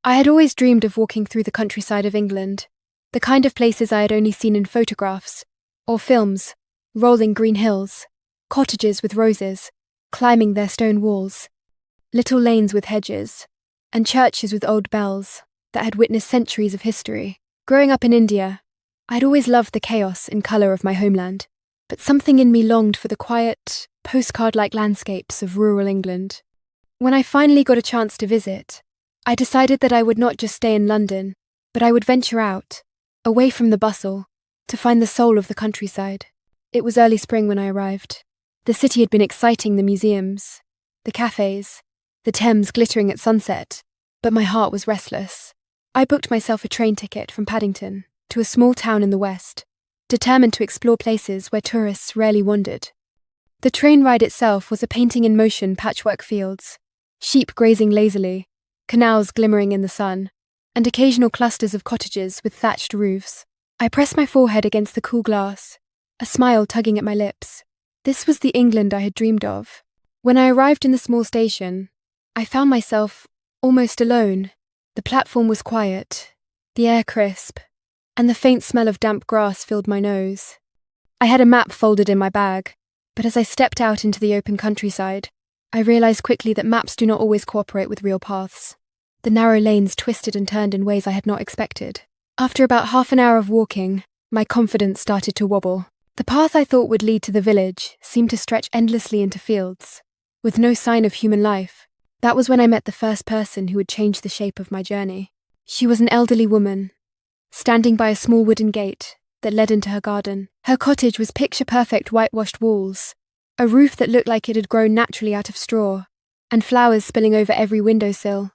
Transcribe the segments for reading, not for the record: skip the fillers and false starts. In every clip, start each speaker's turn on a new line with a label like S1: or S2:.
S1: I had always dreamed of walking through the countryside of England, the kind of places I had only seen in photographs or films, rolling green hills, cottages with roses, climbing their stone walls, little lanes with hedges, and churches with old bells that had witnessed centuries of history. Growing up in India, I'd always loved the chaos and colour of my homeland, but something in me longed for the quiet, postcard-like landscapes of rural England. When I finally got a chance to visit, I decided that I would not just stay in London, but I would venture out, away from the bustle, to find the soul of the countryside. It was early spring when I arrived. The city had been exciting, the museums, the cafes, the Thames glittering at sunset, but my heart was restless. I booked myself a train ticket from Paddington to a small town in the west, determined to explore places where tourists rarely wandered. The train ride itself was a painting-in-motion patchwork fields, sheep grazing lazily, canals glimmering in the sun, and occasional clusters of cottages with thatched roofs. I pressed my forehead against the cool glass, a smile tugging at my lips. This was the England I had dreamed of. When I arrived in the small station, I found myself almost alone. The platform was quiet, the air crisp, and the faint smell of damp grass filled my nose. I had a map folded in my bag, but as I stepped out into the open countryside, I realized quickly that maps do not always cooperate with real paths. The narrow lanes twisted and turned in ways I had not expected. After about half an hour of walking, my confidence started to wobble. The path I thought would lead to the village seemed to stretch endlessly into fields, with no sign of human life. That was when I met the first person who would change the shape of my journey. She was an elderly woman, standing by a small wooden gate that led into her garden. Her cottage was picture-perfect whitewashed walls, a roof that looked like it had grown naturally out of straw, and flowers spilling over every windowsill.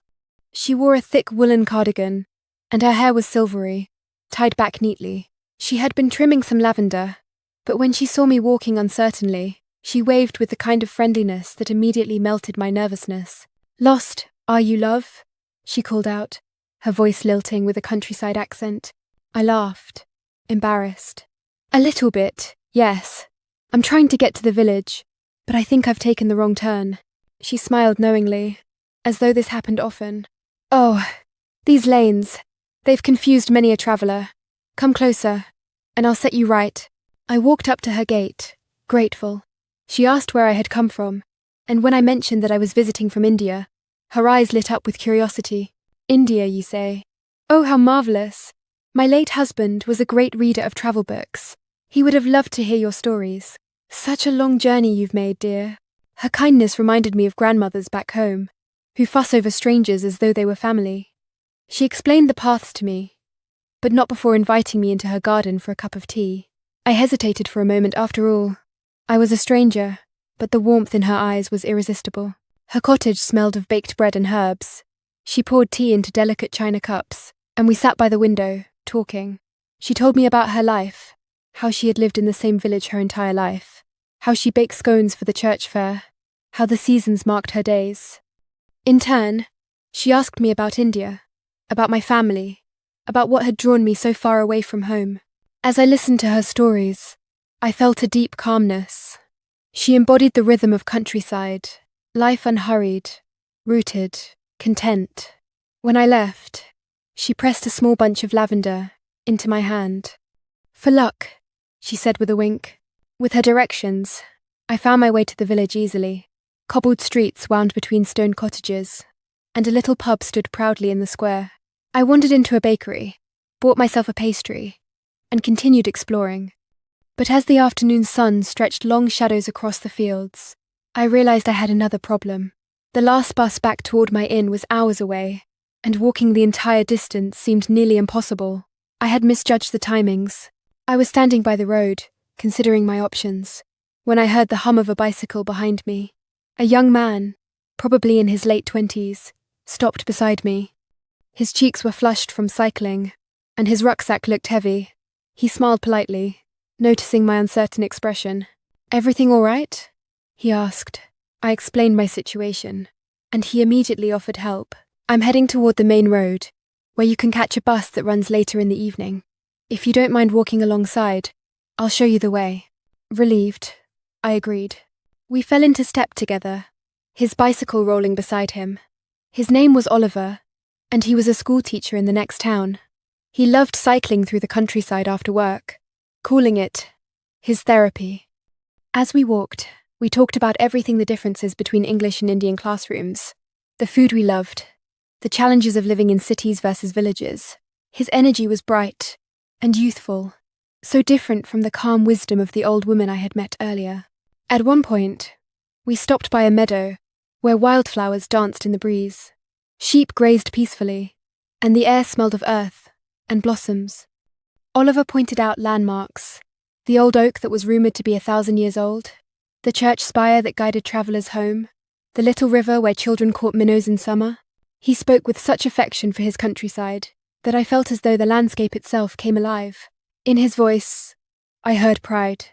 S1: She wore a thick woolen cardigan, and her hair was silvery, tied back neatly. She had been trimming some lavender, but when she saw me walking uncertainly, she waved with the kind of friendliness that immediately melted my nervousness. "Lost, are you, love?" she called out, her voice lilting with a countryside accent. I laughed, embarrassed. "A little bit, yes. I'm trying to get to the village, but I think I've taken the wrong turn." She smiled knowingly, as though this happened often. "Oh, these lanes. They've confused many a traveller. Come closer, and I'll set you right." I walked up to her gate, grateful. She asked where I had come from, and when I mentioned that I was visiting from India, her eyes lit up with curiosity. "India, you say? Oh, how marvellous. My late husband was a great reader of travel books. He would have loved to hear your stories. Such a long journey you've made, dear." Her kindness reminded me of grandmothers back home, who fuss over strangers as though they were family. She explained the paths to me, but not before inviting me into her garden for a cup of tea. I hesitated for a moment. After all, I was a stranger, but the warmth in her eyes was irresistible. Her cottage smelled of baked bread and herbs. She poured tea into delicate china cups, and we sat by the window, talking. She told me about her life, how she had lived in the same village her entire life, how she baked scones for the church fair, how the seasons marked her days. In turn, she asked me about India, about my family, about what had drawn me so far away from home. As I listened to her stories, I felt a deep calmness. She embodied the rhythm of countryside, life unhurried, rooted, content. When I left, she pressed a small bunch of lavender into my hand. "For luck," she said with a wink. With her directions, I found my way to the village easily. Cobbled streets wound between stone cottages, and a little pub stood proudly in the square. I wandered into a bakery, bought myself a pastry, and continued exploring. But as the afternoon sun stretched long shadows across the fields, I realized I had another problem. The last bus back toward my inn was hours away, and walking the entire distance seemed nearly impossible. I had misjudged the timings. I was standing by the road, considering my options, when I heard the hum of a bicycle behind me. A young man, probably in his late 20s, stopped beside me. His cheeks were flushed from cycling, and his rucksack looked heavy. He smiled politely, noticing my uncertain expression. "Everything all right?" he asked. I explained my situation, and he immediately offered help. "I'm heading toward the main road, where you can catch a bus that runs later in the evening. If you don't mind walking alongside, I'll show you the way." Relieved, I agreed. We fell into step together, his bicycle rolling beside him. His name was Oliver, and he was a schoolteacher in the next town. He loved cycling through the countryside after work, calling it his therapy. As we walked, we talked about everything: the differences between English and Indian classrooms, the food we loved, the challenges of living in cities versus villages. His energy was bright and youthful, so different from the calm wisdom of the old woman I had met earlier. At one point, we stopped by a meadow where wildflowers danced in the breeze. Sheep grazed peacefully, and the air smelled of earth and blossoms. Oliver pointed out landmarks: the old oak that was rumoured to be 1,000 years old, the church spire that guided travellers home, the little river where children caught minnows in summer. He spoke with such affection for his countryside that I felt as though the landscape itself came alive. In his voice, I heard pride,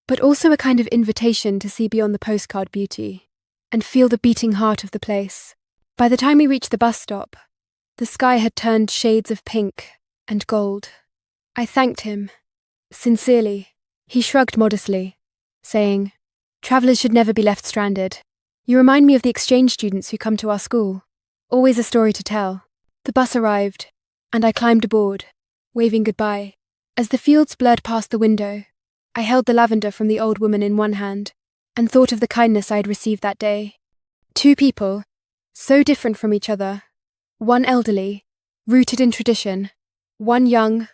S1: but also a kind of invitation to see beyond the postcard beauty and feel the beating heart of the place. By the time we reached the bus stop, the sky had turned shades of pink and gold. I thanked him, sincerely. He shrugged modestly, saying, "Travellers should never be left stranded. You remind me of the exchange students who come to our school. Always a story to tell." The bus arrived, and I climbed aboard, waving goodbye. As the fields blurred past the window, I held the lavender from the old woman in one hand and thought of the kindness I had received that day. Two people, so different from each other, one elderly, rooted in tradition, one young,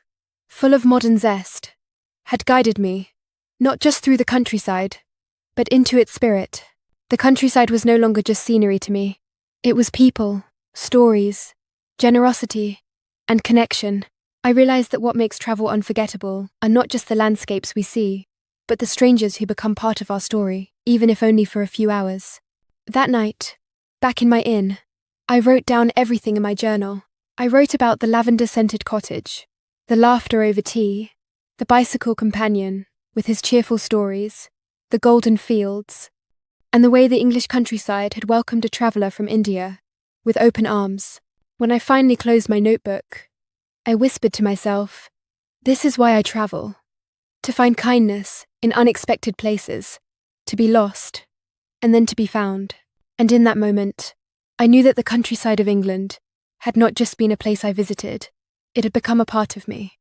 S1: full of modern zest, had guided me, not just through the countryside, but into its spirit. The countryside was no longer just scenery to me. It was people, stories, generosity, and connection. I realized that what makes travel unforgettable are not just the landscapes we see, but the strangers who become part of our story, even if only for a few hours. That night, back in my inn, I wrote down everything in my journal. I wrote about the lavender-scented cottage, the laughter over tea, the bicycle companion with his cheerful stories, the golden fields, and the way the English countryside had welcomed a traveller from India with open arms. When I finally closed my notebook, I whispered to myself, "This is why I travel. To find kindness in unexpected places, to be lost, and then to be found." And in that moment, I knew that the countryside of England had not just been a place I visited, it had become a part of me.